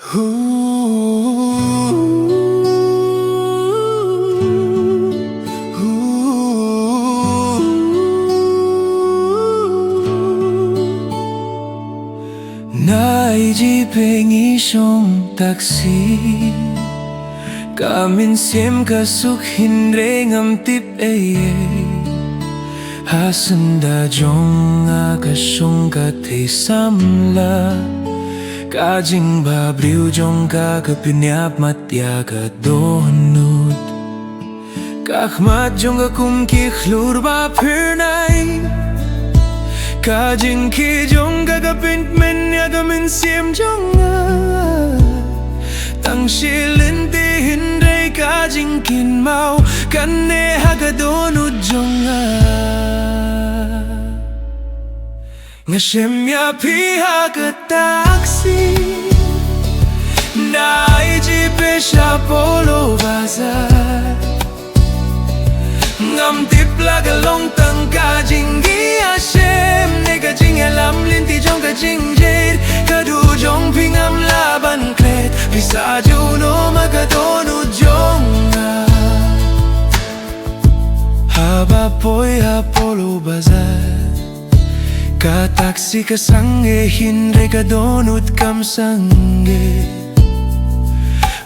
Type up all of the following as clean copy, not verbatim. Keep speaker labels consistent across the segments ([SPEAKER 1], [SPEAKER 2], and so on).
[SPEAKER 1] Nai ji pengi song taksi Kamin siem ka suk hynrei ngam tip Hasanda jong ka song ka te samla Ka jing ba briu jong ka pinyap matya ka dohnud Ka khmat jong ka kum ki khlur ba phirnai Ka jing ki jong ka pint men ya ka min siem jong Tang shi Lynti hynrei ka jingkynmaw Kan ne Haka dohnud jong Jingïashem ya pi Haka taksi Nai ji pe Sha Polo Bazaar Ngam tip laga long tang ka jingïashem Nega jingïalam Lynti jong ka jingïaid Ka du jong pi ngam laban klet Bisa junom ka dohnud jong Haba poi ha Polo Bazar Ka taksi ka sange hynrei ka dohnud kam sange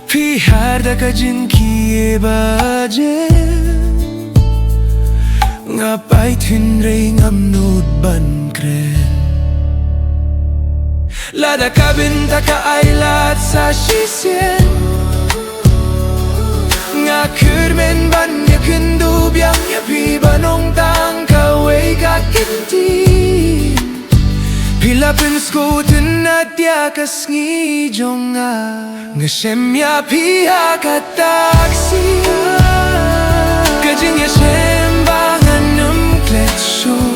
[SPEAKER 1] Pi harda ka jingïaid Ngapait hynrei ngam nud ban kren Lada kabinta ka ailat sa sien Nga kurmen ban jingïaqynduh Biang ya pi banong tang ka wei ka kynti Pila pin skoten at ya ka sngi jonga Jingïashem ya pi Haka taksi Ka jingïashem bangan klet show